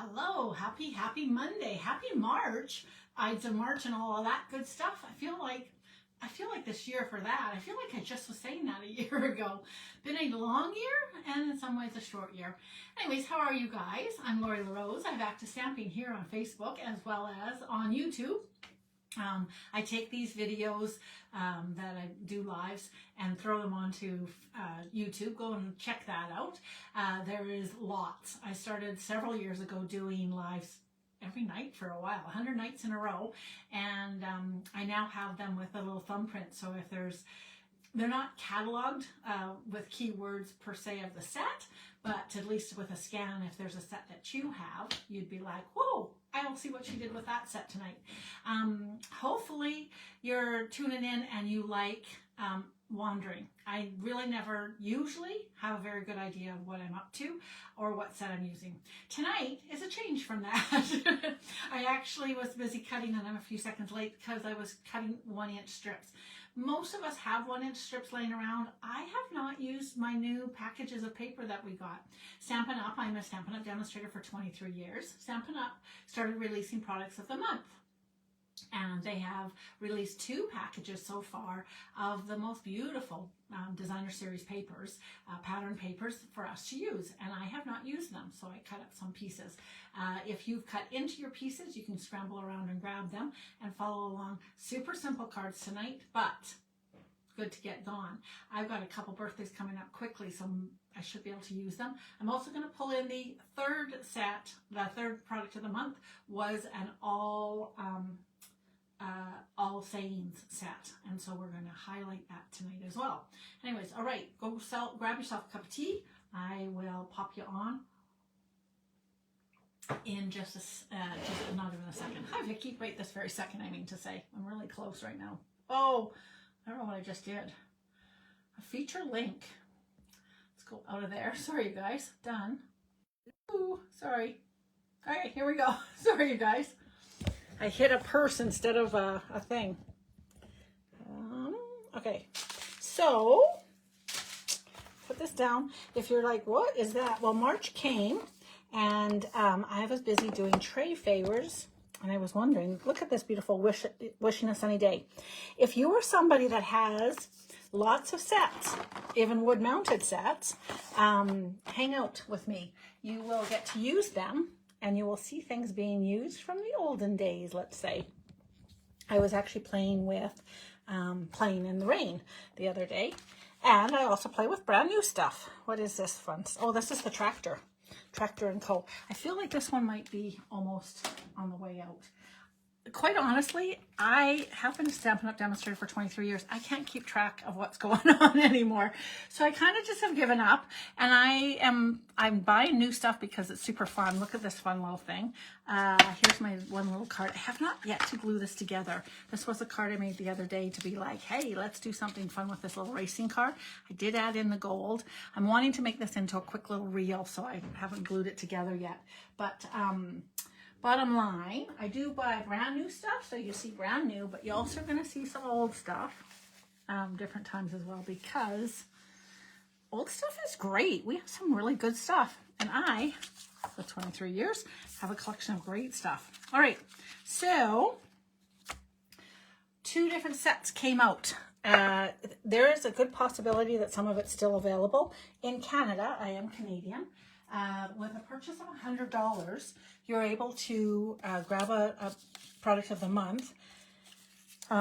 Hello, happy Monday, happy March, Ides of March and all of that good stuff. I feel like this year for that. I feel like I just was saying that a year ago. Been a long year and in some ways a short year. Anyways, how are you guys? I'm Lori LaRose. I'm back to stamping here on Facebook as well as on YouTube. I take these videos that I do lives and throw them onto YouTube. Go and check that out. There is lots. I started several years ago doing lives every night for a while, 100 nights in a row, and I now have them with a little thumbprint. So if they're not cataloged with keywords per se of the set, but at least with a scan, if there's a set that you have, you'd be like, whoa, I'll see what she did with that set tonight. Hopefully you're tuning in and you like wandering. I really never usually have a very good idea of what I'm up to or what set I'm using. Tonight is a change from that. I actually was busy cutting and I'm a few seconds late because I was cutting 1-inch strips. Most of us have 1-inch strips laying around. I have not used my new packages of paper that we got. Stampin' Up! I'm a Stampin' Up! Demonstrator for 23 years. Stampin' Up! Started releasing products of the month. And they have released 2 packages so far of the most beautiful designer series papers, pattern papers for us to use. And I have not used them, so I cut up some pieces. If you've cut into your pieces, you can scramble around and grab them and follow along. Super simple cards tonight, but good to get gone. I've got a couple birthdays coming up quickly, so I should be able to use them. I'm also going to pull in the third set. The third product of the month was an all sayings set, and so we're going to highlight that tonight as well. Anyways, all right, go grab yourself a cup of tea. I will pop you on in just not even a second. Hi Vicky, right this very second, I mean to say. I'm really close right now. Oh, I don't know what I just did. A feature link. Let's go out of there. Sorry you guys. Done. Ooh, sorry. All right, here we go. Sorry you guys. I hit a purse instead of a thing. Okay, so put this down. If you're like, what is that? Well, March came and I was busy doing tray favors and I was wondering, look at this beautiful wishing a sunny day. If you are somebody that has lots of sets, even wood mounted sets, hang out with me. You will get to use them. And you will see things being used from the olden days, let's say. I was actually playing with Playing in the Rain the other day. And I also play with brand new stuff. What is this one? Oh, this is the Tractor & Co. I feel like this one might be almost on the way out. Quite honestly, I have been a Stampin' Up! Demonstrator for 23 years. I can't keep track of what's going on anymore. So I kind of just have given up, and I'm buying new stuff because it's super fun. Look at this fun little thing. Here's my one little card. I have not yet to glue this together. This was a card I made the other day to be like, hey, let's do something fun with this little racing car. I did add in the gold. I'm wanting to make this into a quick little reel, so I haven't glued it together yet. But bottom line, I do buy brand new stuff, so you see brand new, but you're also going to see some old stuff different times as well, because old stuff is great. We have some really good stuff, and I, for 23 years, have a collection of great stuff. All right, so 2 different sets came out. There is a good possibility that some of it's still available. In Canada, I am Canadian. With a purchase of $100, you're able to grab a product of the month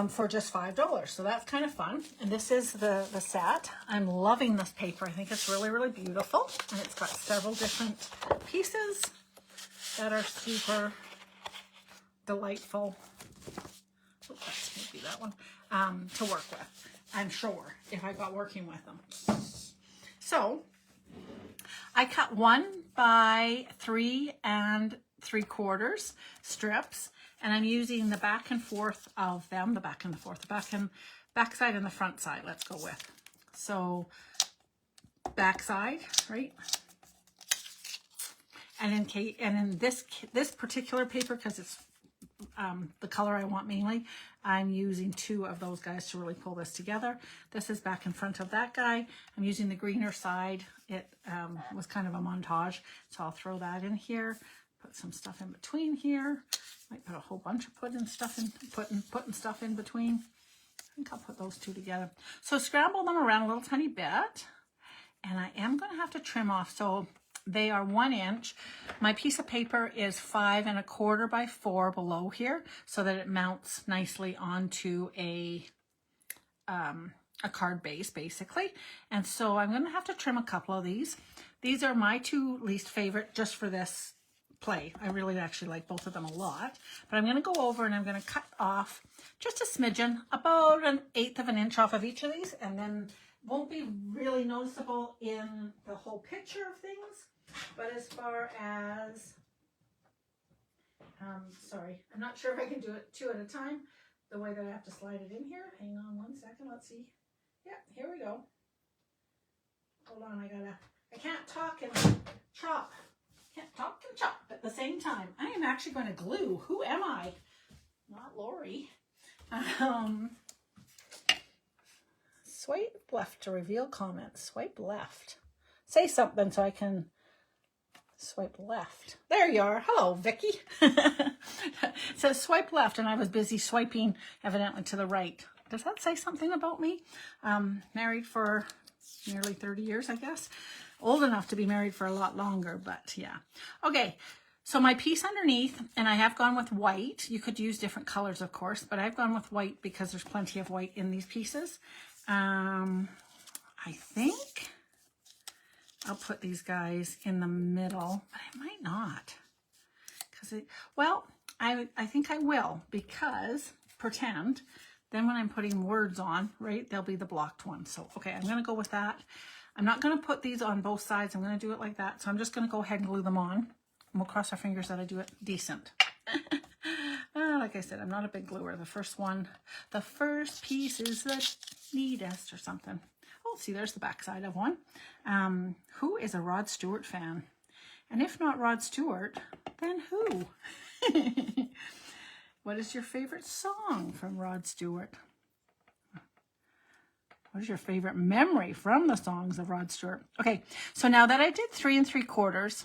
for just $5. So that's kind of fun. And this is the set. I'm loving this paper. I think it's really, really beautiful. And it's got several different pieces that are super delightful. Oh, that's maybe that one. To work with, I'm sure, if I got working with them. So I cut 1 by 3 3/4 strips, and I'm using the back and forth of them, the back side and the front side. Let's go with. So back side, right? And in this particular paper, because it's the color I want mainly, I'm using 2 of those guys to really pull this together. This is back in front of that guy. I'm using the greener side. It was kind of a montage, so I'll throw that in here. Put some stuff in between here. Might put a whole bunch of putting stuff in between. I think I'll put those two together. So scramble them around a little tiny bit. And I am going to have to trim off. So they are 1 inch. My piece of paper is 5 1/4 by 4 below here, so that it mounts nicely onto a card base, basically. And so I'm going to have to trim a couple of these. These are my 2 least favorite just for this play. I really actually like both of them a lot. But I'm going to go over and I'm going to cut off just a smidgen, about 1/8 of an inch off of each of these, and then won't be really noticeable in the whole picture of things. But as far as, sorry, I'm not sure if I can do it 2 at a time, the way that I have to slide it in here. Hang on 1 second, let's see. Yeah, here we go. Hold on, I can't talk and chop. Can't talk and chop at the same time. I am actually going to glue. Who am I? Not Lori. Swipe left to reveal comments. Swipe left. Say something so I can swipe left. There you are. Hello, Vicky. It says swipe left, and I was busy swiping evidently to the right. Does that say something about me? Married for nearly 30 years, I guess. Old enough to be married for a lot longer, but yeah. Okay, so my piece underneath, and I have gone with white. You could use different colors, of course, but I've gone with white because there's plenty of white in these pieces. I think I'll put these guys in the middle, but I might not. Well, I think I will, because pretend, then when I'm putting words on, right, they'll be the blocked ones. So, okay, I'm going to go with that. I'm not going to put these on both sides. I'm going to do it like that. So I'm just going to go ahead and glue them on. And we'll cross our fingers that I do it decent. Like I said, I'm not a big gluer. The first piece is the neatest or something. Oh, see, there's the back side of one. Who is a Rod Stewart fan? And if not Rod Stewart, then who? What is your favorite song from Rod Stewart? What is your favorite memory from the songs of Rod Stewart? Okay, so now that I did 3 3/4,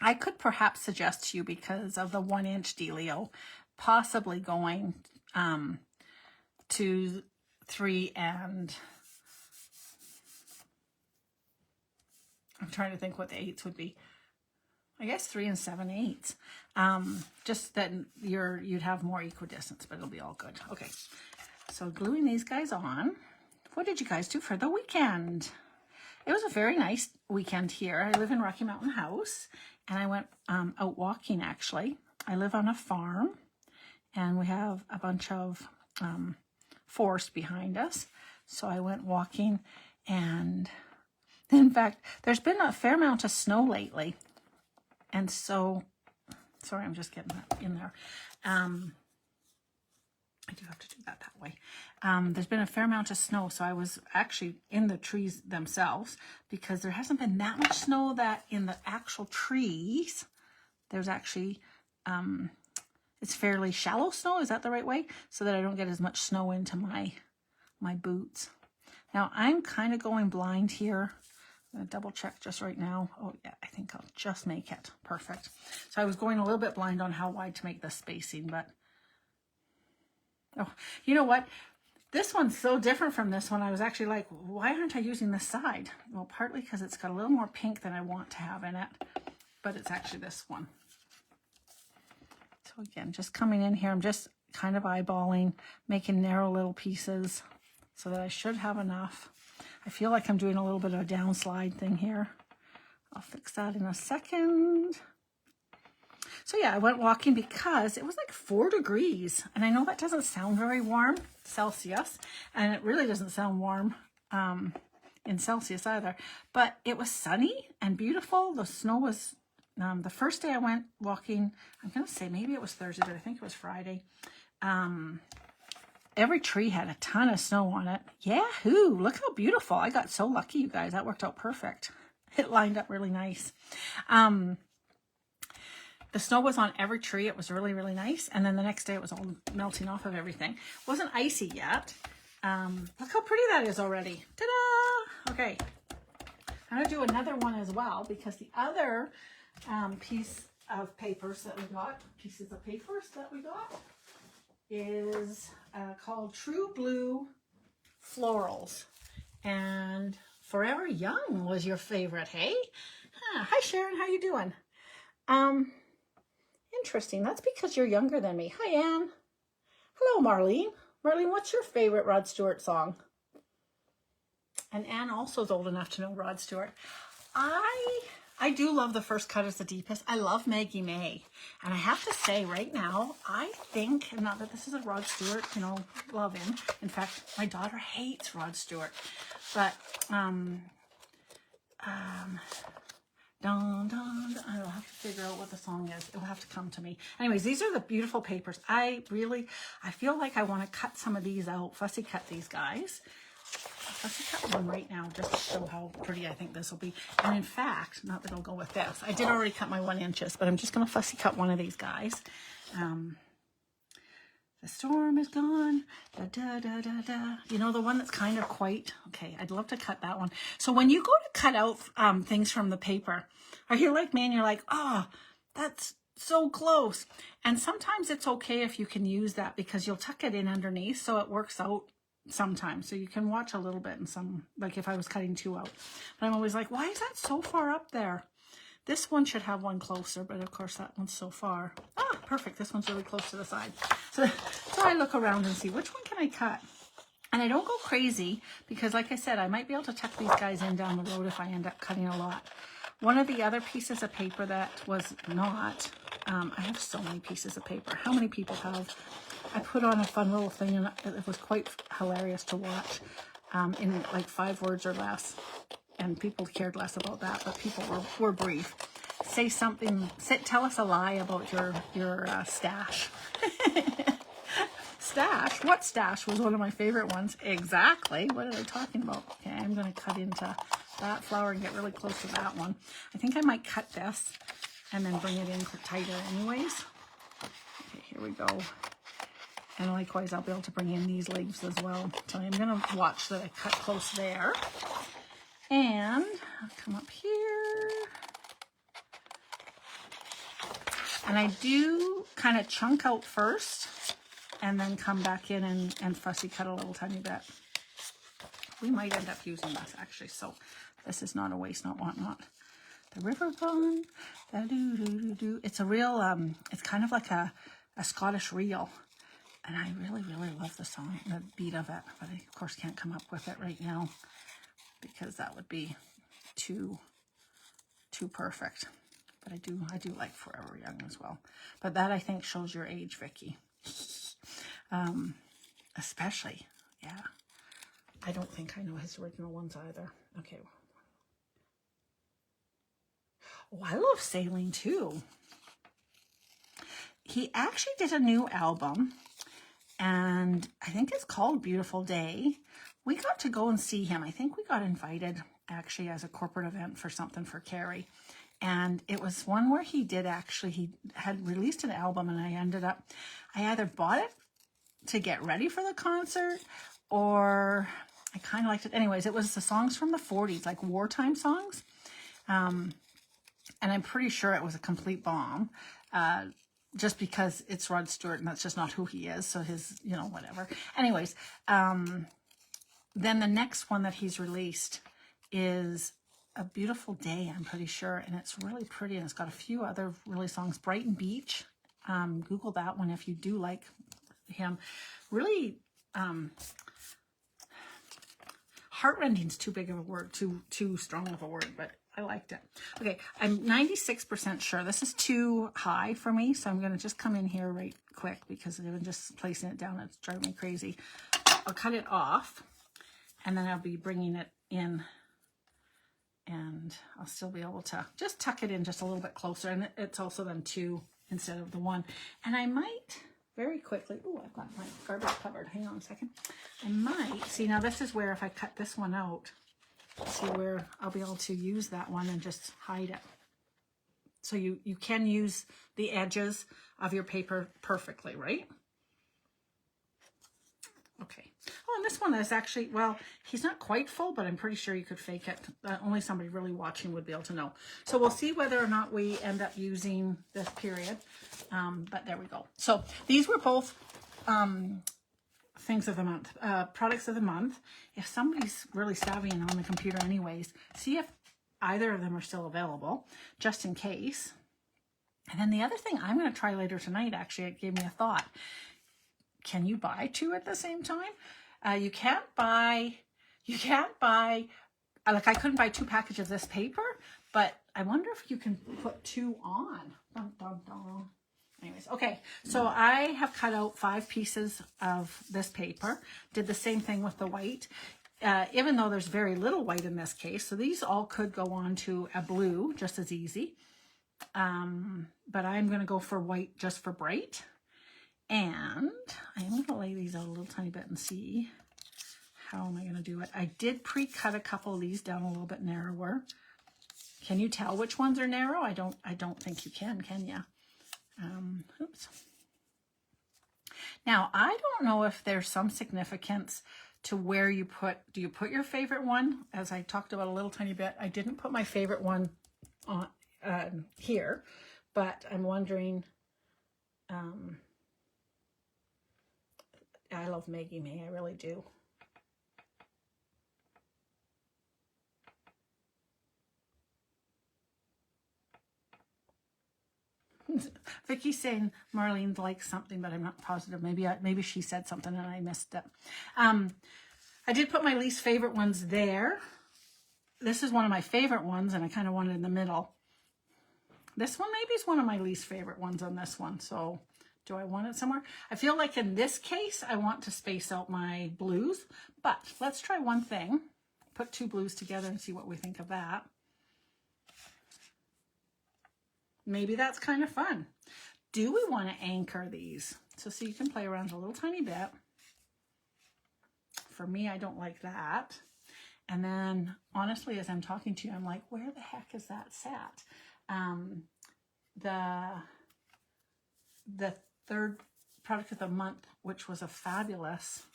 I could perhaps suggest to you, because of the 1 inch dealio, possibly going to 3 and... I'm trying to think what the 8s would be. I guess 3 7/8. Just that you'd have more equidistance, but it'll be all good. Okay, so gluing these guys on. What did you guys do for the weekend? It was a very nice weekend here. I live in Rocky Mountain House, and I went out walking, actually. I live on a farm, and we have a bunch of forest behind us. So I went walking, and in fact, there's been a fair amount of snow lately. And so, sorry, I'm just getting that in there. I do have to do that way. There's been a fair amount of snow, so I was actually in the trees themselves, because there hasn't been that much snow that in the actual trees, there's actually, it's fairly shallow snow, is that the right way? So that I don't get as much snow into my boots. Now, I'm kind of going blind here. I'm going to double check just right now. Oh, yeah, I think I'll just make it. Perfect. So I was going a little bit blind on how wide to make the spacing, but... Oh, you know what? This one's so different from this one. I was actually like, why aren't I using this side? Well, partly because it's got a little more pink than I want to have in it, but it's actually this one. So again, just coming in here, I'm just kind of eyeballing, making narrow little pieces so that I should have enough. I feel like I'm doing a little bit of a downslide thing here. I'll fix that in a second. So yeah, I went walking because it was like 4 degrees. And I know that doesn't sound very warm, Celsius. And it really doesn't sound warm in Celsius either. But it was sunny and beautiful. The snow was, the first day I went walking, I'm going to say maybe it was Thursday, but I think it was Friday. Every tree had a ton of snow on it. Yahoo! Look how beautiful. I got so lucky, you guys. That worked out perfect. It lined up really nice. The snow was on every tree. It was really, really nice. And then the next day it was all melting off of everything. It wasn't icy yet. Look how pretty that is already. Ta-da! Okay. I'm going to do another one as well, because the other piece of papers that we got, pieces of papers that we got, is called True Blue Florals. And Forever Young was your favorite, hey? Hi Sharon, how you doing? Interesting. That's because you're younger than me. Hi Anne. Hello Marlene. Marlene, what's your favorite Rod Stewart song? And Anne also is old enough to know Rod Stewart. I do love The First Cut Is the Deepest. I love Maggie May. And I have to say right now, I think, not that this is a Rod Stewart, you know, love him. In fact, my daughter hates Rod Stewart. But, I'll have to figure out what the song is. It will have to come to me. Anyways, these are the beautiful papers. I feel like I want to cut some of these out, fussy cut these guys. I'll fussy cut one right now just to show how pretty I think this will be. And in fact, not that it'll go with this. I did already cut my 1 inches, but I'm just going to fussy cut one of these guys. The storm is gone, da, da, da, da, da. You know, the one that's kind of quite, okay, I'd love to cut that one. So when you go to cut out things from the paper, are you like me and you're like, oh, that's so close. And sometimes it's okay if you can use that because you'll tuck it in underneath so it works out sometimes. So you can watch a little bit in some, like if I was cutting 2 out. But I'm always like, why is that so far up there? This one should have one closer, but of course that one's so far. Ah, perfect. This one's really close to the side. So I look around and see which one can I cut. And I don't go crazy because like I said, I might be able to tuck these guys in down the road if I end up cutting a lot. One of the other pieces of paper that was not, I have so many pieces of paper. How many people have? I put on a fun little thing and it was quite hilarious to watch in like 5 words or less. And people cared less about that, but people were brief. Say something, tell us a lie about your stash. Stash? What stash was one of my favorite ones? Exactly. What are they talking about? Okay, I'm going to cut into that flower and get really close to that one. I think I might cut this and then bring it in tighter anyways. Okay, here we go. And likewise, I'll be able to bring in these leaves as well. So I'm going to watch that I cut close there. And I'll come up here. And I do kind of chunk out first and then come back in and fussy cut a little tiny bit. We might end up using this actually. So this is not a waste, not want not. The river run, da doo doo doo doo. It's a real, it's kind of like a Scottish reel. And I really, really love the song, the beat of it. But I, of course, can't come up with it right now, because that would be too perfect. But I do like Forever Young as well. But that I think shows your age, Vicky. Especially, yeah. I don't think I know his original ones either. Okay. Oh, I love Sailing too. He actually did a new album, and I think it's called Beautiful Day. We got to go and see him. I think we got invited actually as a corporate event for something for Carrie. And it was one where he had released an album, and I either bought it to get ready for the concert, or I kind of liked it. Anyways, it was the songs from the 40s, like wartime songs. And I'm pretty sure it was a complete bomb. Just because it's Rod Stewart and that's just not who he is. So his, you know, whatever. Anyways, then the next one that he's released is A Beautiful Day, I'm pretty sure. And it's really pretty. And it's got a few other really songs. Brighton Beach. Google that one if you do like him. Really, heartrending is too big of a word, too strong of a word, but I liked it. Okay, I'm 96% sure. This is too high for me, so I'm going to just come in here right quick because even just placing it down, it's driving me crazy. I'll cut it off, and then I'll be bringing it in, and I'll still be able to just tuck it in just a little bit closer, and it's also then 2 instead of the 1. And I might very quickly, oh, I've got my garbage covered. Hang on a second. I might, see now this is where if I cut this one out, see where I'll be able to use that one and just hide it. So you can use the edges of your paper perfectly, right? Okay. Oh, and this one is actually, well, he's not quite full, but I'm pretty sure you could fake it. Only somebody really watching would be able to know. So we'll see whether or not we end up using this period. But there we go. So these were both things of the month, products of the month. If somebody's really savvy and on the computer anyways, see if either of them are still available, just in case. And then the other thing I'm going to try later tonight, actually, it gave me a thought. Can you buy two at the same time? You can't buy, like I couldn't buy 2 packages of this paper, but I wonder if you can put 2 on. Dun, dun, dun. Anyways, okay, so I have cut out 5 pieces of this paper, did the same thing with the white, even though there's very little white in this case, so these all could go on to a blue just as easy, but I'm going to go for white just for bright, and I'm going to lay these out a little tiny bit and see how am I going to do it. I did pre-cut a couple of these down a little bit narrower. Can you tell which ones are narrow? I don't think you can you? Oops. Now, I don't know if there's some significance to where you put, do you put your favorite one? As I talked about a little tiny bit, I didn't put my favorite one on here, but I'm wondering, I love Maggie May, I really do. Vicky's saying Marlene likes something, but I'm not positive. Maybe she said something and I missed it. I did put my least favorite ones there. This is one of my favorite ones, and I kind of want it in the middle. This one maybe is one of my least favorite ones on this one. So do I want it somewhere? I feel like in this case, I want to space out my blues, but let's try one thing. Put 2 blues together and see what we think of that. Maybe that's kind of fun. Do we want to anchor these? So you can play around a little tiny bit. For me, I don't like that. And then, honestly, as I'm talking to you, I'm like, where the heck is that sat? The third product of the month, which was a fabulous,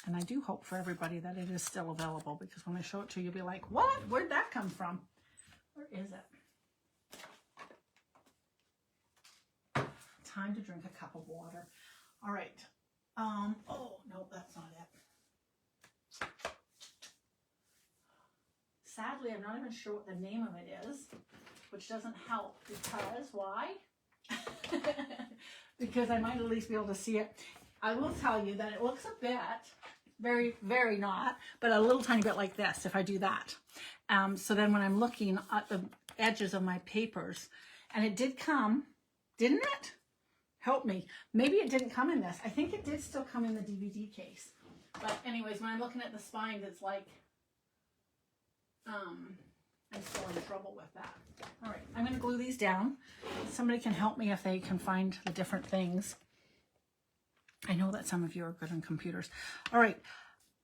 and I do hope for everybody that it is still available, because when I show it to you, you'll be like, what? Where'd that come from? Where is it? Time to drink a cup of water. All right. Oh, no, that's not it. Sadly, I'm not even sure what the name of it is, which doesn't help, because why? Because I might at least be able to see it. I will tell you that it looks a bit, very, very not, but a little tiny bit like this if I do that. So then when I'm looking at the edges of my papers, and it did come, didn't it? Help me. Maybe it didn't come in this. I think it did still come in the DVD case. But anyways, when I'm looking at the spines, it's like, I'm still in trouble with that. All right, I'm going to glue these down. Somebody can help me if they can find the different things. I know that some of you are good on computers. All right,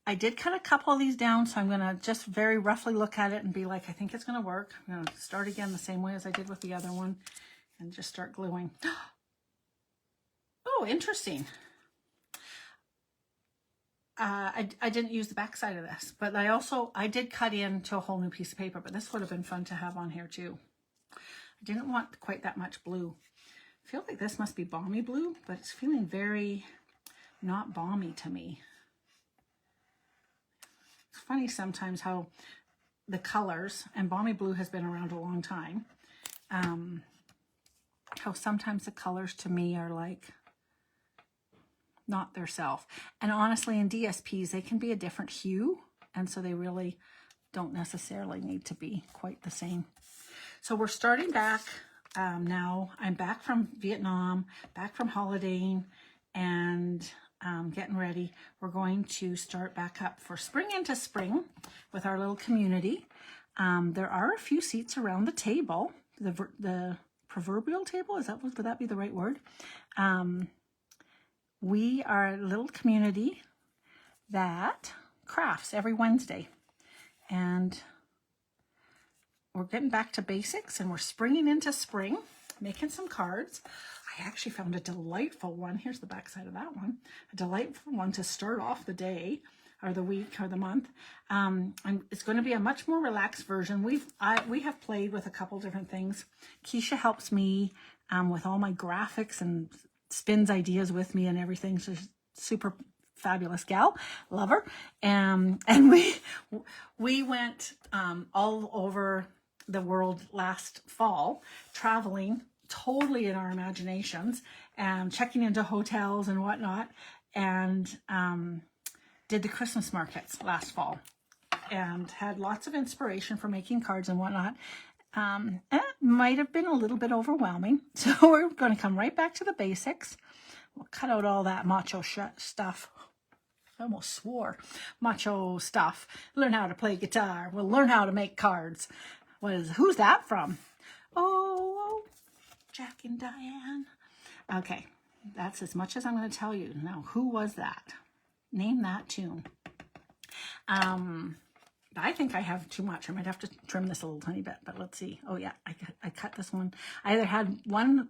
I did cut a couple of these down, so I'm going to just very roughly look at it and be like, I think it's going to work. I'm going to start again the same way as I did with the other one and just start gluing. Oh, interesting. I didn't use the back side of this, but I did cut into a whole new piece of paper, but this would have been fun to have on here too. I didn't want quite that much blue. I feel like this must be balmy blue, but it's feeling very not balmy to me. It's funny sometimes how the colors, and balmy blue has been around a long time, how sometimes the colors to me are like not their self. And honestly, in DSPs, they can be a different hue, and so they really don't necessarily need to be quite the same. So we're starting back now. I'm back from Vietnam, back from holidaying, and getting ready. We're going to start back up for spring into spring with our little community. There are a few seats around the table, the proverbial table, would that be the right word? We are a little community that crafts every Wednesday, and we're getting back to basics, and we're springing into spring, making some cards. I actually found a delightful one. Here's the back side of that one. A delightful one to start off the day or the week or the month. And it's going to be a much more relaxed version. We have played with a couple different things. Keisha helps me with all my graphics and spins ideas with me and everything. So she's super fabulous gal, love her. And we went all over the world last fall, traveling totally in our imaginations and checking into hotels and whatnot, and did the Christmas markets last fall and had lots of inspiration for making cards and whatnot. And it might have been a little bit overwhelming. So we're going to come right back to the basics. We'll cut out all that macho stuff. I almost swore. Macho stuff. Learn how to play guitar. We'll learn how to make cards. Who's that from? Oh, Jack and Diane. Okay, that's as much as I'm going to tell you. Now, who was that? Name that tune. I think I have too much. I might have to trim this a little tiny bit, but let's see. Oh yeah, I cut this one. I either had one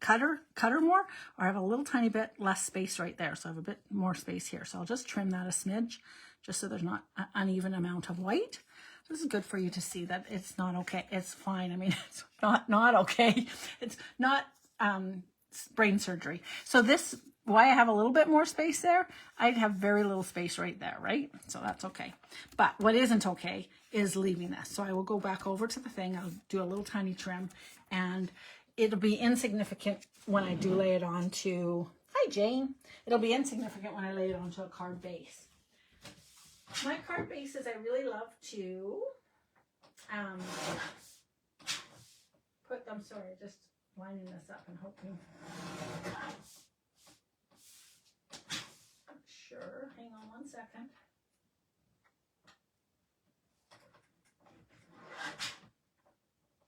cutter more, or I have a little tiny bit less space right there. So I have a bit more space here. So I'll just trim that a smidge, just so there's not an uneven amount of white. This is good for you to see that it's not okay. It's fine. I mean, it's not okay. It's not brain surgery. So this, why I have a little bit more space there, I'd have very little space right there, right? So that's okay. But what isn't okay is leaving this. So I will go back over to the thing. I'll do a little tiny trim, and it'll be insignificant when I do lay it onto, hi Jane. It'll be insignificant when I lay it onto a card base. My card bases, I really love to put them, sorry, just lining this up and hoping. Sure, hang on one second.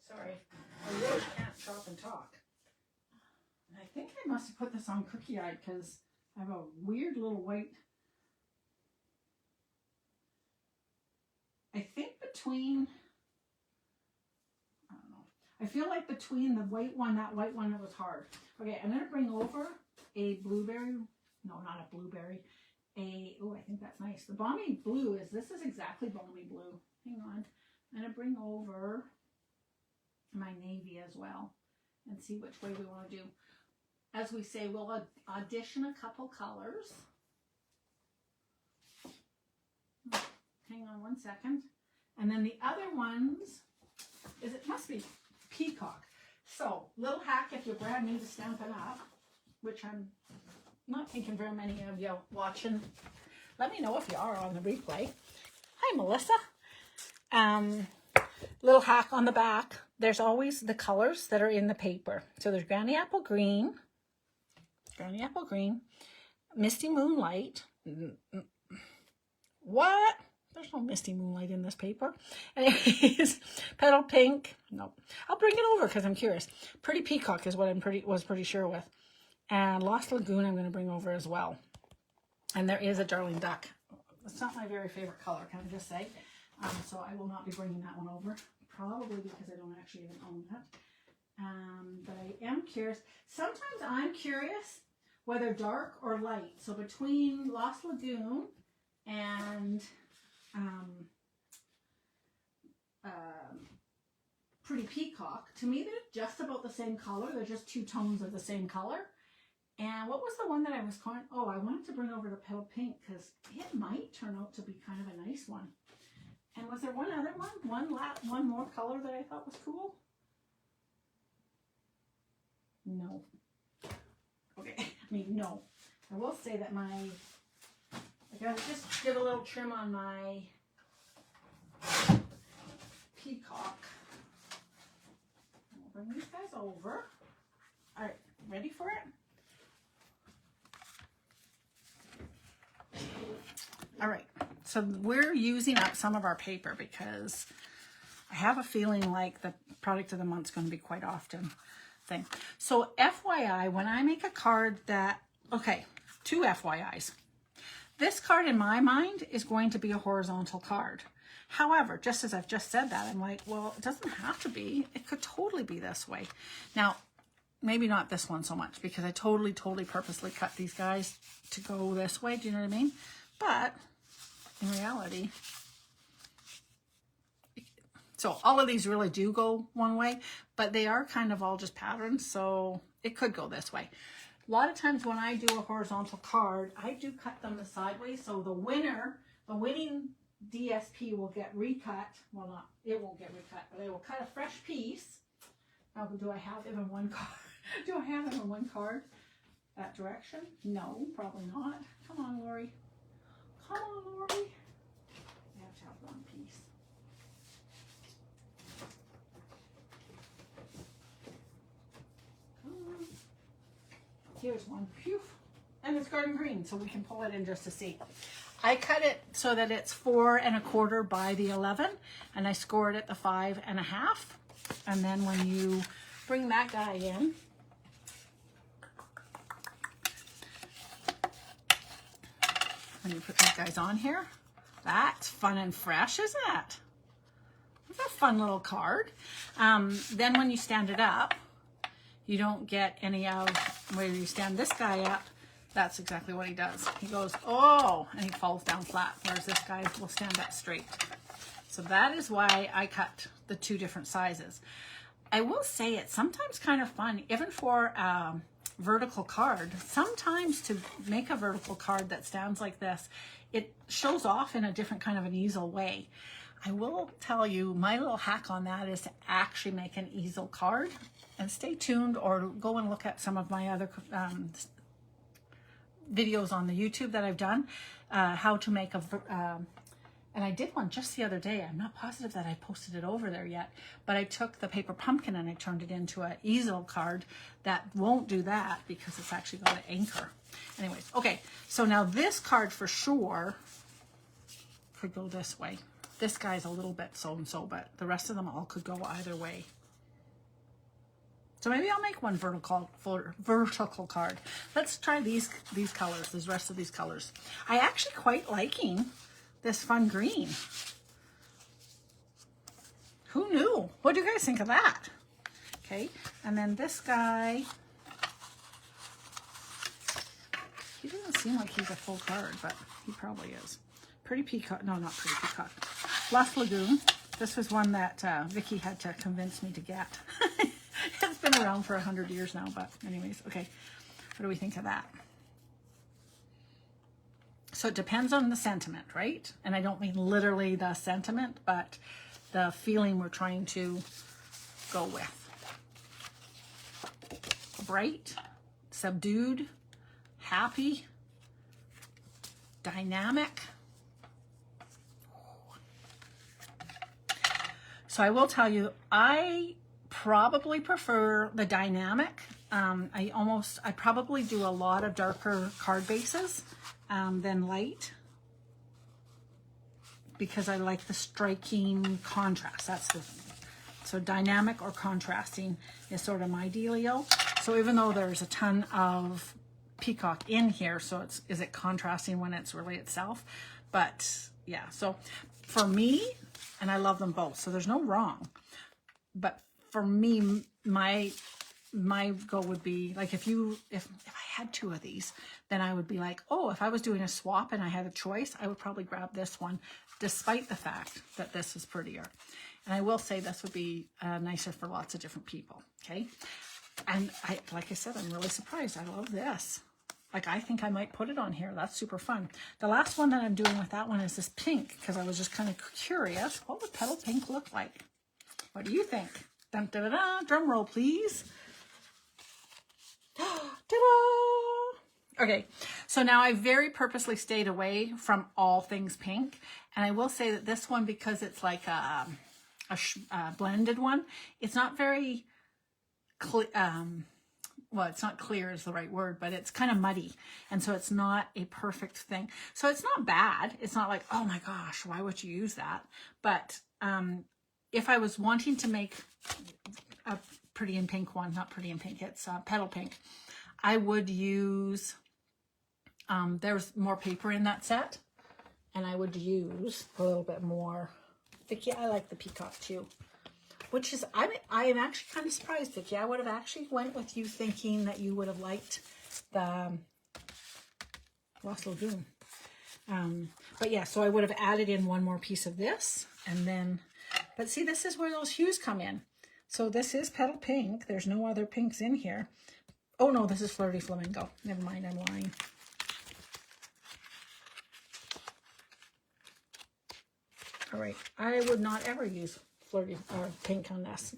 Sorry, I really can't stop and talk. I think I must have put this on cookie-eyed because I have a weird little white. I think between, I don't know. I feel like between the white one, that white one, it was hard. Okay, I'm going to bring over a blueberry. No, not a blueberry. Oh, I think that's nice. The balmy blue this is exactly balmy blue. Hang on. I'm going to bring over my navy as well and see which way we want to do. As we say, we'll audition a couple colors. Hang on one second. And then the other ones it must be peacock. So, little hack if you're brand new to Stampin' Up, which I'm not thinking very many of you watching. Let me know if you are on the replay. Hi, Melissa. Little hack on the back. There's always the colors that are in the paper. So there's Granny Apple Green, Misty Moonlight. What? There's no Misty Moonlight in this paper. Anyways, Petal Pink. No, I'll bring it over because I'm curious. Pretty Peacock is what was pretty sure with. And Lost Lagoon I'm going to bring over as well. And there is a Darling Duck. It's not my very favorite color, can I just say. So I will not be bringing that one over. Probably because I don't actually even own that. But I am curious. Sometimes I'm curious whether dark or light. So between Lost Lagoon and Pretty Peacock, to me they're just about the same color. They're just two tones of the same color. And what was the one that I was calling? Oh, I wanted to bring over the Petal Pink because it might turn out to be kind of a nice one. And was there one other one? One more color that I thought was cool? No. Okay, I mean, no. I will say that I gotta just give a little trim on my peacock. I'll bring these guys over. All right, ready for it? All right, so we're using up some of our paper because I have a feeling like the product of the month is going to be quite often thing. So FYI, when I make a card that, okay, two FYIs. This card in my mind is going to be a horizontal card. However, just as I've just said that, I'm like, well, it doesn't have to be. It could totally be this way. Now, maybe not this one so much because I totally purposely cut these guys to go this way. Do you know what I mean? But in reality, so all of these really do go one way, but they are kind of all just patterns, so it could go this way. A lot of times when I do a horizontal card, I do cut them the sideways, so the winning DSP will get recut. Well, not, it won't get recut, but I will cut a fresh piece. Now, do I have even one card? Do I have even one card that direction? No, probably not. Come on, Lori. Come on, Lori. I have to have one piece. Come on. Here's one. Phew. And it's garden green, so we can pull it in just to see. I cut it so that it's 4 1/4 by the 11, and I scored it the 5 1/2. And then when you bring that guy in, when you put these guys on here, that's fun and fresh, isn't it? It's a fun little card. Then when you stand it up, you don't get any of, where you stand this guy up, that's exactly what he does. He goes, oh, and he falls down flat, whereas this guy will stand up straight. So that is why I cut the 2 different sizes. I will say it's sometimes kind of fun, even for a vertical card, sometimes to make a vertical card that stands like this, it shows off in a different kind of an easel way. I will tell you, my little hack on that is to actually make an easel card, and stay tuned or go and look at some of my other videos on the YouTube that I've done, how to make a, and I did one just the other day. I'm not positive that I posted it over there yet, but I took the paper pumpkin and I turned it into an easel card that won't do that because it's actually got an anchor. Anyways, okay, so now this card for sure could go this way. This guy's a little bit so-and-so, but the rest of them all could go either way. So maybe I'll make one vertical card. Let's try these colors, the rest of these colors. I actually quite liking this fun green. Who knew? What do you guys think of that? Okay, and then this guy, he doesn't seem like he's a full card, but he probably is. Pretty Peacock, no, not Pretty Peacock. Lost Lagoon. This was one that Vicky had to convince me to get. It's been around for 100 years now, but anyways, okay. What do we think of that? So it depends on the sentiment, right? And I don't mean literally the sentiment, but the feeling we're trying to go with. Bright, subdued, happy, dynamic. So I will tell you, I probably prefer the dynamic. I probably do a lot of darker card bases than light, because I like the striking contrast. That's the thing. So dynamic or contrasting is sort of my dealio. So even though there's a ton of peacock in here, so is it contrasting when it's really itself? But yeah, so for me, and I love them both, so there's no wrong. But for me, my goal would be, like, if I had 2 of these, then I would be like, oh, if I was doing a swap and I had a choice, I would probably grab this one, despite the fact that this is prettier. And I will say this would be nicer for lots of different people, okay? And like I said, I'm really surprised. I love this. Like, I think I might put it on here. That's super fun. The last one that I'm doing with that one is this pink, because I was just kind of curious. What would petal pink look like? What do you think? Dun, da, da, da. Drum roll, please. Ta-da! Okay, so now I very purposely stayed away from all things pink. And I will say that this one, because it's like a blended one, it's not very clear. Well, it's not clear is the right word, but it's kind of muddy. And so it's not a perfect thing. So it's not bad. It's not like, oh my gosh, why would you use that? But if I was wanting to make a pretty in pink one, not pretty in pink, it's petal pink, I would use, there's more paper in that set, and I would use a little bit more. Vicky, I like the peacock too. Which is, I am actually kind of surprised, Vicky. I would have actually went with you thinking that you would have liked the Lost Lagoon. But yeah, so I would have added in one more piece of this, and then, but see, this is where those hues come in. So this is Petal Pink. There's no other pinks in here. Oh no, this is Flirty Flamingo. Never mind, I'm lying. All right, I would not ever use Flirty or pink on this.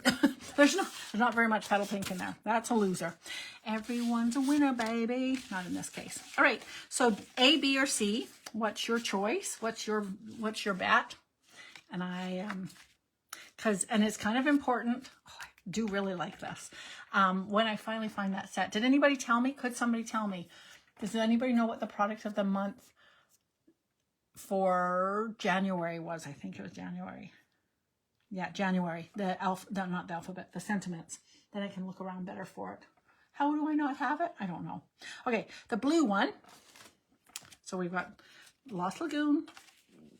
There's not very much Petal Pink in there. That's a loser. Everyone's a winner, baby. Not in this case. All right, so A, B, or C. What's your choice? What's your bet? And and it's kind of important. Oh, I do really like this. When I finally find that set, did anybody tell me? Could somebody tell me? Does anybody know what the product of the month for January was? I think it was January. Yeah, January. Not the alphabet, the sentiments. Then I can look around better for it. How do I not have it? I don't know. Okay, the blue one. So we've got Lost Lagoon,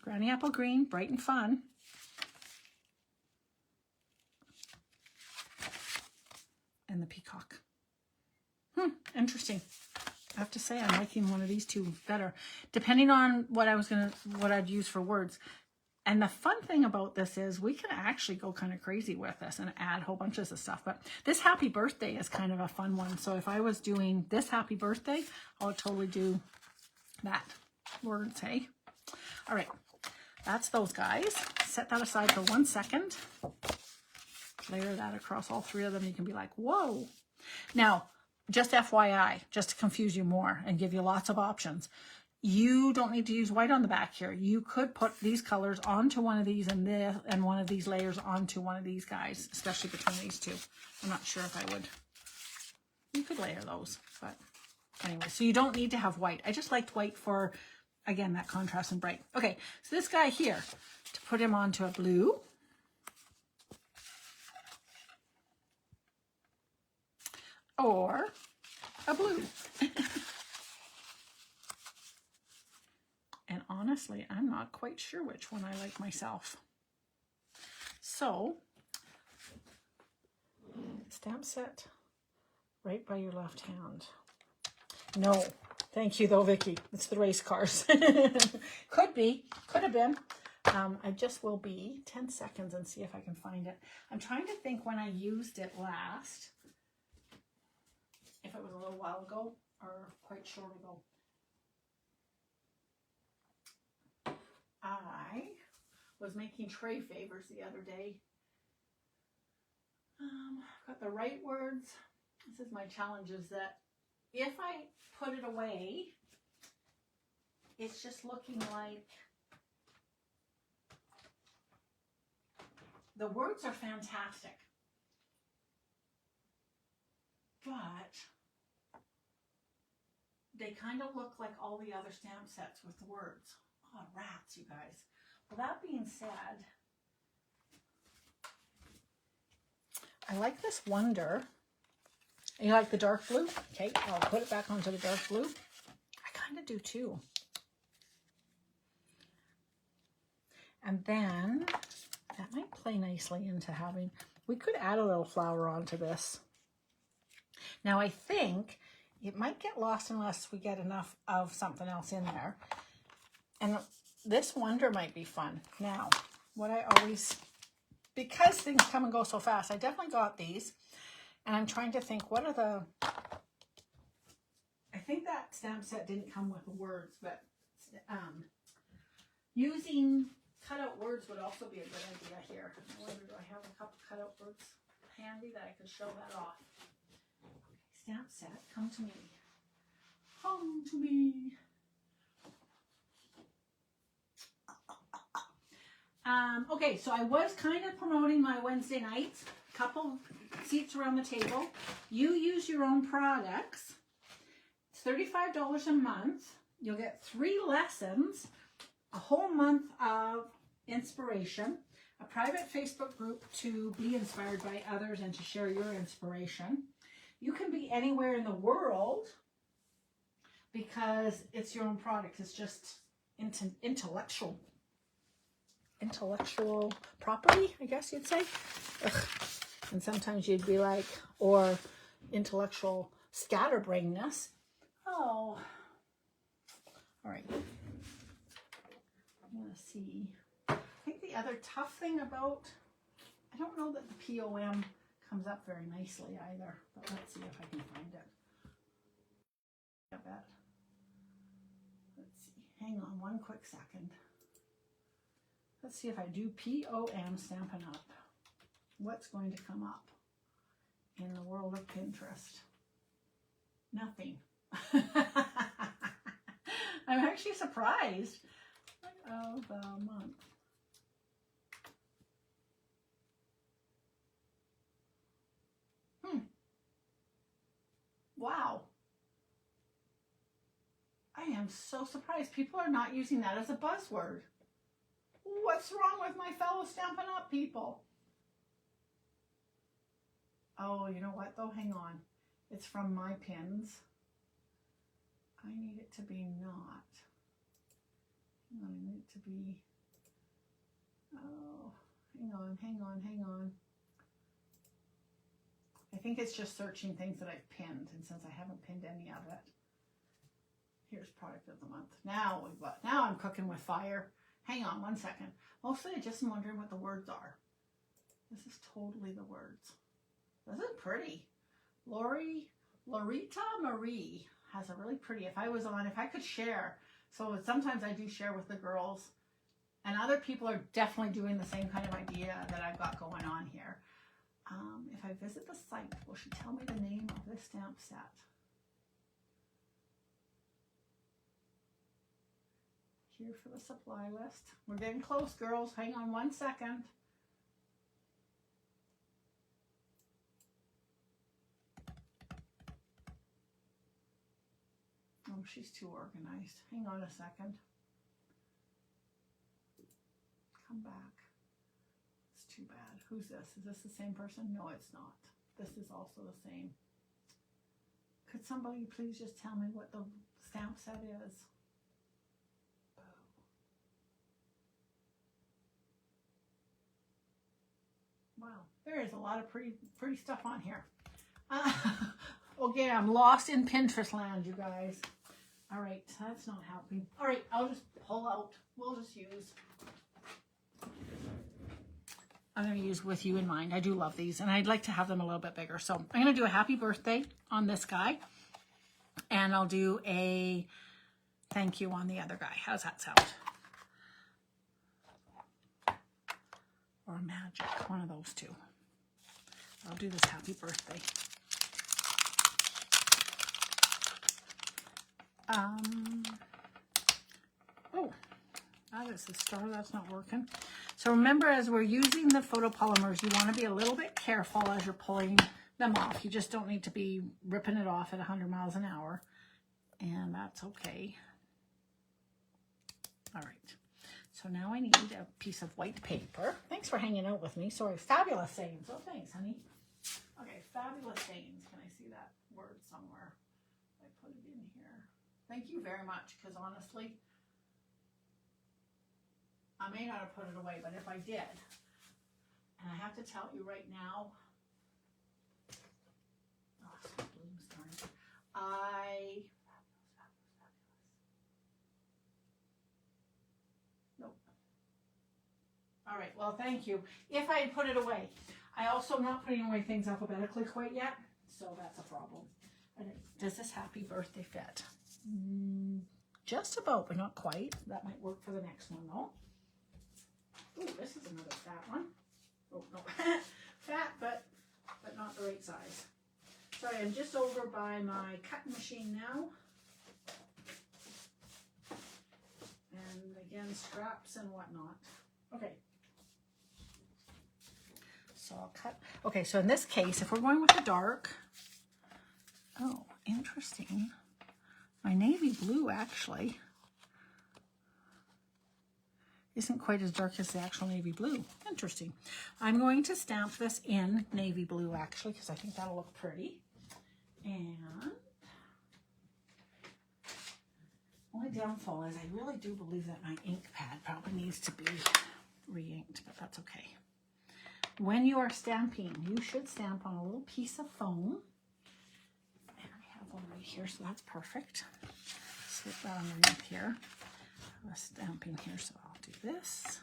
Granny Apple Green, Bright and Fun. And the Peacock. Interesting. I have to say I'm liking one of these two better, depending on what I'd use for words. And the fun thing about this is we can actually go kind of crazy with this and add whole bunches of stuff. But this Happy Birthday is kind of a fun one. So if I was doing this Happy Birthday, I would totally do that words, hey? All right, that's those guys. Set that aside for 1 second. Layer that across all three of them. You can be like, whoa. Now, just FYI, just to confuse you more and give you lots of options. You don't need to use white on the back here. You could put these colors onto one of these and one of these layers onto one of these guys, especially between these two. I'm not sure if I would. You could layer those, but anyway, so you don't need to have white. I just liked white for, again, that contrast and bright. Okay, so this guy here, to put him onto a blue. Or a blue. And honestly, I'm not quite sure which one I like myself. So, stamp set right by your left hand. No, thank you though, Vicky. It's the race cars. Could be, could have been. I just will be 10 seconds and see if I can find it. I'm trying to think when I used it last. If it was a little while ago or quite short ago. I was making tray favors the other day. Got the right words. This is my challenge, is that if I put it away, it's just looking like the words are fantastic. But they kind of look like all the other stamp sets with words. Oh, rats, you guys. Well, that being said, I like this Wonder. You like the dark blue? Okay, I'll put it back onto the dark blue. I kind of do too. And then that might play nicely into having, we could add a little flower onto this. Now I think it might get lost unless we get enough of something else in there. And this Wonder might be fun. Now, what I always, because things come and go so fast, I definitely got these. And I'm trying to think, what are the, I think that stamp set didn't come with the words, but using cutout words would also be a good idea here. I wonder, do I have a couple cutout words handy that I could show that off? Stamp set, come to me. Come to me. Okay, so I was kind of promoting my Wednesday nights. Couple seats around the table. You use your own products. It's $35 a month. You'll get 3 lessons, a whole month of inspiration, a private Facebook group to be inspired by others and to share your inspiration. You can be anywhere in the world because it's your own product. It's just intellectual property, I guess you'd say. Ugh. And sometimes you'd be like, or intellectual scatterbrainness. Oh, all right. I'm going to see. I think the other tough thing about, I don't know that the POM comes up very nicely either, but let's see if I can find it. I bet. Let's see. Hang on one quick second. Let's see if I do POM Stampin' Up. What's going to come up in the world of Pinterest? Nothing. I'm actually surprised. Of the month. Wow. I am so surprised. People are not using that as a buzzword. What's wrong with my fellow Stampin' Up people? Oh, you know what though? Hang on. It's from my pins. I need it to be not. I need it to be, oh, hang on. I think it's just searching things that I've pinned, and since I haven't pinned any of it, here's product of the month. Now I'm cooking with fire. Hang on one second. Mostly I just am wondering what the words are. This is totally the words. This is pretty. Lorita Marie has a really pretty, if I could share. So sometimes I do share with the girls, and other people are definitely doing the same kind of idea that I've got going on here. If I visit the site, will she tell me the name of this stamp set? Here for the supply list. We're getting close, girls. Hang on one second. Oh, she's too organized. Hang on a second. Come back. It's too bad. Who's this? Is this the same person? No, it's not. This is also the same. Could somebody please just tell me what the stamp set is? Wow, there is a lot of pretty stuff on here. Okay, I'm lost in Pinterest land, you guys. All right, that's not helping. All right, I'll just pull out. We'll just use. I'm going to use With You in Mind. I do love these, and I'd like to have them a little bit bigger. So I'm going to do a happy birthday on this guy, and I'll do a thank you on the other guy. How's that sound? Or magic, one of those two. I'll do this happy birthday. Oh, that is the star, that's not working. So remember, as we're using the photopolymers, you want to be a little bit careful as you're pulling them off. You just don't need to be ripping it off at 100 miles an hour, and that's okay. All right. So now I need a piece of white paper. Thanks for hanging out with me. Sorry, fabulous sayings. Oh, thanks, honey. Okay, fabulous sayings. Can I see that word somewhere? I put it in here. Thank you very much, because honestly, I may not have put it away, but if I did, and I have to tell you right now, oh, nope. All right, well, thank you. If I had put it away, I also am not putting away things alphabetically quite yet, so that's a problem. Does this happy birthday fit? Just about, but not quite. That might work for the next one, though. Ooh, this is another fat one. Oh, no. Fat, but not the right size. Sorry, I'm just over by my cutting machine now. And again, scraps and whatnot. Okay. So I'll cut. Okay, so in this case, if we're going with the dark, oh, interesting. My navy blue actually isn't quite as dark as the actual navy blue. Interesting. I'm going to stamp this in navy blue actually, because I think that'll look pretty. And only downfall is I really do believe that my ink pad probably needs to be re-inked, but that's okay. When you are stamping, you should stamp on a little piece of foam. And I have one right here, so that's perfect. Slip that underneath here. I was stamping here, so I'll do this.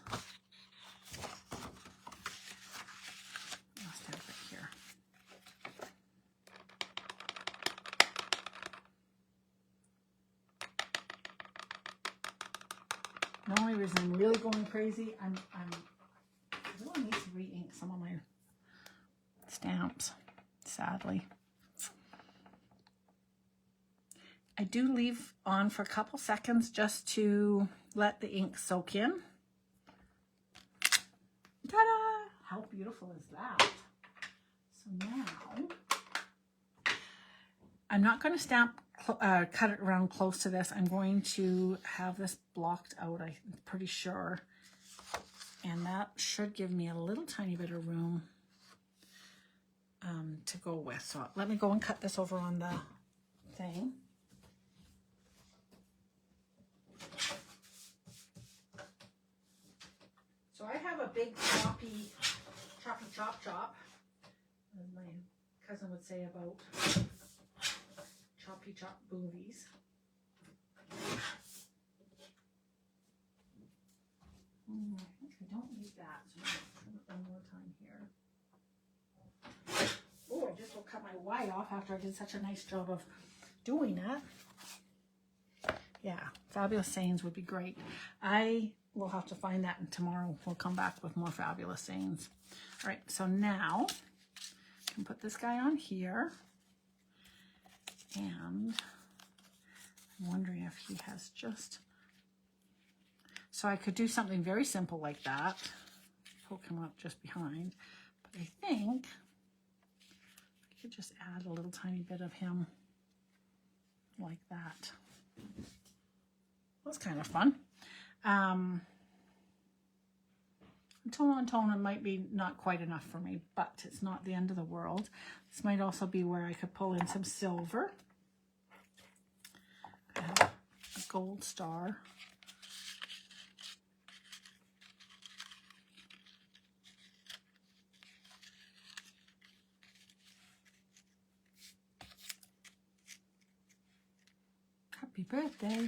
I'll stamp it here. The only reason I'm really going crazy, I really need to re-ink some of my stamps, sadly. I do leave on for a couple seconds just to let the ink soak in. Ta-da! How beautiful is that? So now, I'm not going to stamp, cut it around close to this. I'm going to have this blocked out, I'm pretty sure. And that should give me a little tiny bit of room to go with. So let me go and cut this over on the thing. So I have a big choppy chop, as my cousin would say about choppy chop movies. I don't need that, so I'm going to spend more time here. Oh, I just will cut my Y off after I did such a nice job of doing that. Yeah, fabulous sayings would be great. I will have to find that, and tomorrow we'll come back with more fabulous sayings. All right, so now I can put this guy on here, and I'm wondering if he has just... So I could do something very simple like that, poke him up just behind, but I think I could just add a little tiny bit of him like that. That's kind of fun. Tone on tone, it might be not quite enough for me, but it's not the end of the world. This might also be where I could pull in some silver. I have a gold star. Happy birthday.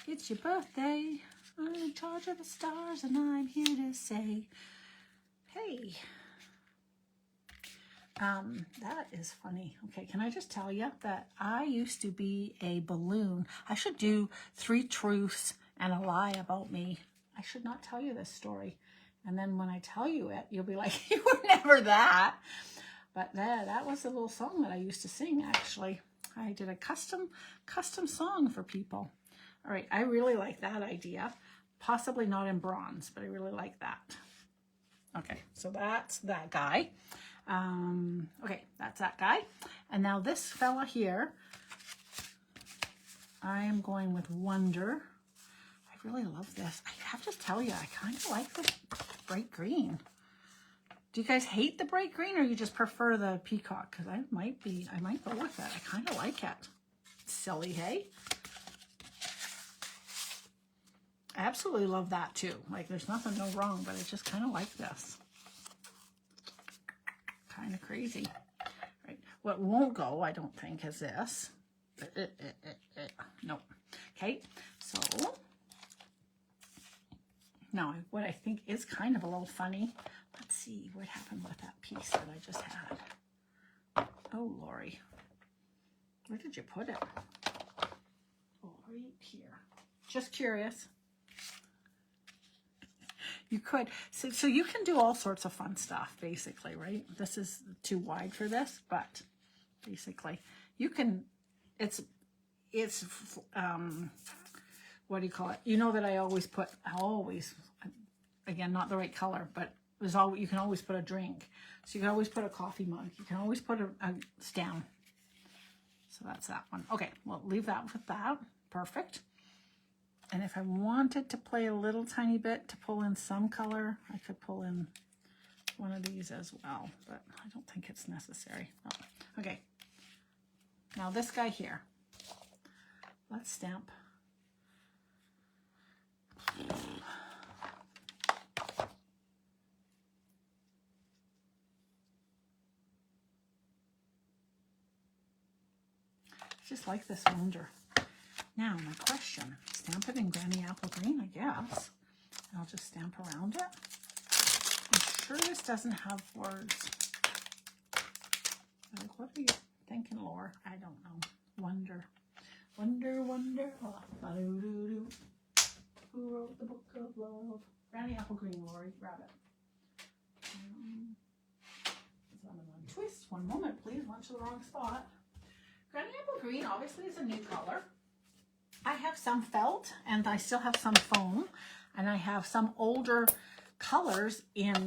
It's your birthday. I'm in charge of the stars and I'm here to say, hey. That is funny. Okay, can I just tell you that I used to be a balloon. I should do 3 truths and a lie about me. I should not tell you this story. And then when I tell you it, you'll be like, you were never that. But that was a little song that I used to sing, actually. I did a custom song for people. All right, I really like that idea. Possibly not in bronze, but I really like that. Okay, so that's that guy. Okay, that's that guy. And now this fella here, I am going with Wonder. I really love this. I have to tell you, I kind of like the bright green. Do you guys hate the bright green, or you just prefer the peacock? Because I might go with it. I kind of like it. Silly, hey? I absolutely love that too. Like, there's nothing no wrong, but I just kind of like this. Kind of crazy. Right. What won't go, I don't think, is this. Nope. Okay, so now what I think is kind of a little funny. Let's see what happened with that piece that I just had. Oh, Lori. Where did you put it? Oh, right here. Just curious. You could, so you can do all sorts of fun stuff, basically, right? This is too wide for this, but basically you can, it's what do you call it? You know that I always put, again, not the right color, but there's all, you can always put a drink. So you can always put a coffee mug. You can always put a stem. So that's that one. Okay, well, leave that with that. Perfect. And if I wanted to play a little tiny bit to pull in some color, I could pull in one of these as well, but I don't think it's necessary. Oh, okay. Now this guy here, let's stamp. Just like this Wonder. Now, my question, stamp it in Granny Apple Green, I guess. I'll just stamp around it. I'm sure this doesn't have words. Like, what are you thinking, Laura? I don't know. Wonder. Wonder, wonder. Oh, ba-doo-doo-doo. Who wrote the book of love? Granny Apple Green, Lori. Grab it. Twist. One moment, please. Went to the wrong spot. Granny Apple Green obviously is a new color. I have some felt and I still have some foam, and I have some older colors in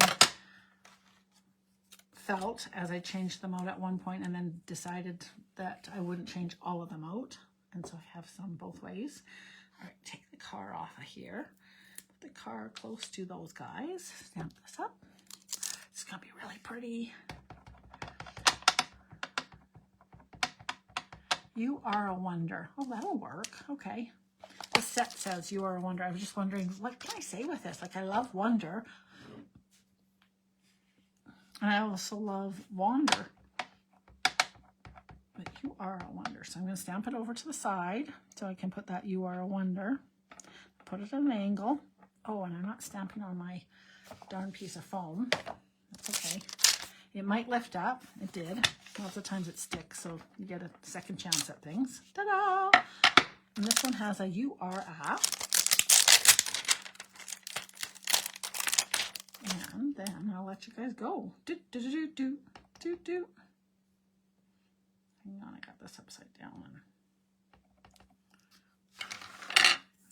felt as I changed them out at one point and then decided that I wouldn't change all of them out. And so I have some both ways. All right, take the car off of here. Put the car close to those guys. Stamp this up. It's gonna be really pretty. You are a wonder. Oh, that'll work. Okay. The set says you are a wonder. I was just wondering, what can I say with this? Like, I love wonder. And I also love wander. But you are a wonder. So I'm going to stamp it over to the side so I can put that you are a wonder. Put it at an angle. Oh, and I'm not stamping on my darn piece of foam. That's okay. It might lift up. It did. Lots of times it sticks, so you get a second chance at things. Ta-da! And this one has a you are a. And then I'll let you guys go. Do, do, do, do, do, do, do. Hang on, I got this upside down.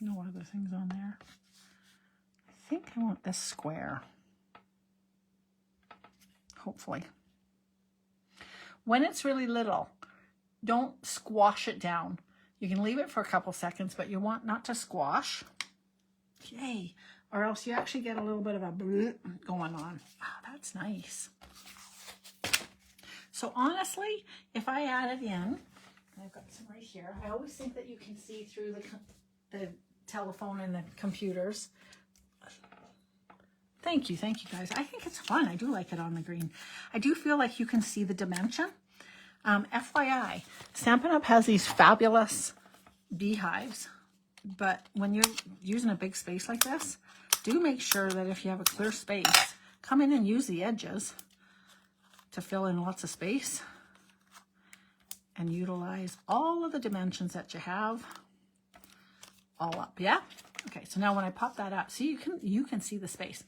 No other things on there. I think I want this square. Hopefully. When it's really little, don't squash it down. You can leave it for a couple seconds, but you want not to squash. Yay. Or else you actually get a little bit of a bleh going on. Oh, that's nice. So honestly, if I add it in, I've got some right here. I always think that you can see through the telephone and the computers. Thank you guys. I think it's fun. I do like it on the green. I do feel like you can see the dimension. FYI, Stampin' Up! Has these fabulous beehives, but when you're using a big space like this, do make sure that if you have a clear space, come in and use the edges to fill in lots of space and utilize all of the dimensions that you have all up, yeah? Okay, so now when I pop that up, see, you can see the space.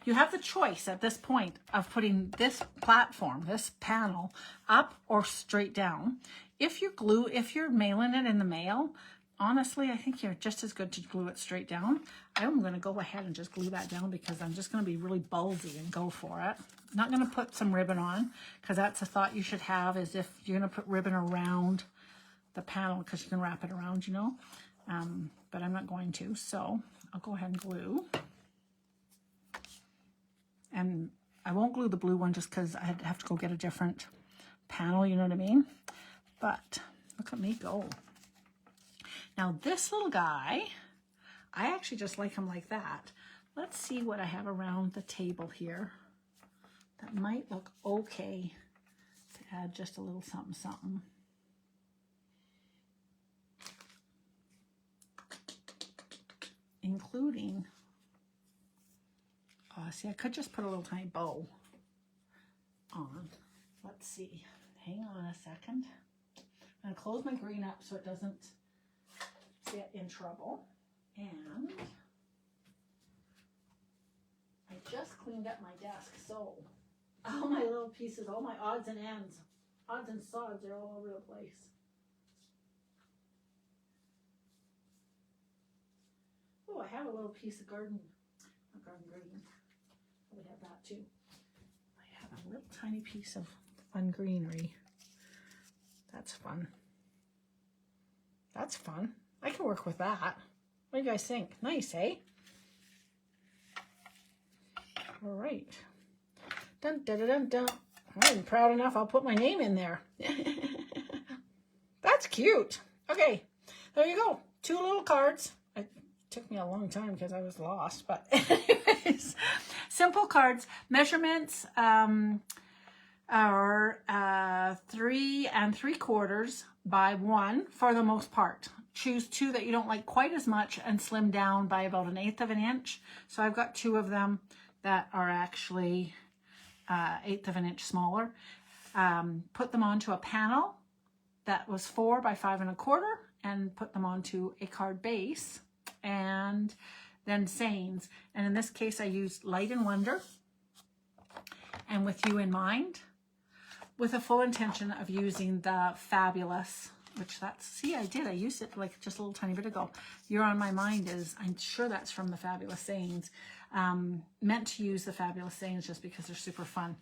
You have the choice at this point of putting this platform, this panel, up or straight down. If you're mailing it in the mail, honestly, I think you're just as good to glue it straight down. I'm going to go ahead and just glue that down because I'm just going to be really ballsy and go for it. I'm not going to put some ribbon on because that's a thought you should have, is if you're going to put ribbon around the panel because you can wrap it around, you know. But I'm not going to, so I'll go ahead and glue. And I won't glue the blue one just because I'd have to go get a different panel, you know what I mean? But look at me go. Now this little guy, I actually just like him like that. Let's see what I have around the table here. That might look okay to add just a little something, something. Including, see, I could just put a little tiny bow on. Let's see. Hang on a second. I'm going to close my green up so it doesn't get in trouble. And I just cleaned up my desk, so all my little pieces, all my odds and ends, odds and sods are all over the place. Oh, I have a little piece of garden green. We have that too. I have a little tiny piece of fun greenery. That's fun. That's fun. I can work with that. What do you guys think? Nice, eh? All right. Dun, dun, dun, dun, dun. I'm proud enough. I'll put my name in there. That's cute. Okay, there you go. 2 little cards. Took me a long time because I was lost, but anyways, simple cards. Measurements are 3 3/4 buy one for the most part. Choose two that you don't like quite as much and slim down by about 1/8 of an inch. So I've got two of them that are actually 1/8 of an inch smaller. Put them onto a panel that was 4 by 5 1/4 and put them onto a card base and then Sayings. And in this case, I used Light and Wonder and With You in Mind, with a full intention of using the Fabulous, which that's, see, I used it like just a little tiny bit ago. You're on My Mind is, I'm sure that's from the Fabulous Sayings. Meant to use the Fabulous Sayings just because they're super fun.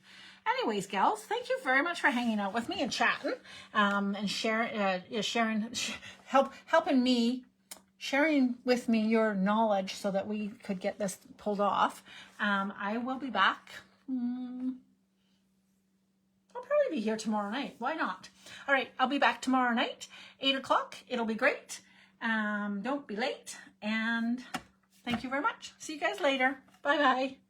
Anyways, gals, thank you very much for hanging out with me and chatting, and helping me, sharing with me your knowledge so that we could get this pulled off. I will be back. I'll probably be here tomorrow night. Why not? All right, I'll be back tomorrow night, 8 o'clock. It'll be great. Don't be late. And thank you very much. See you guys later. Bye-bye.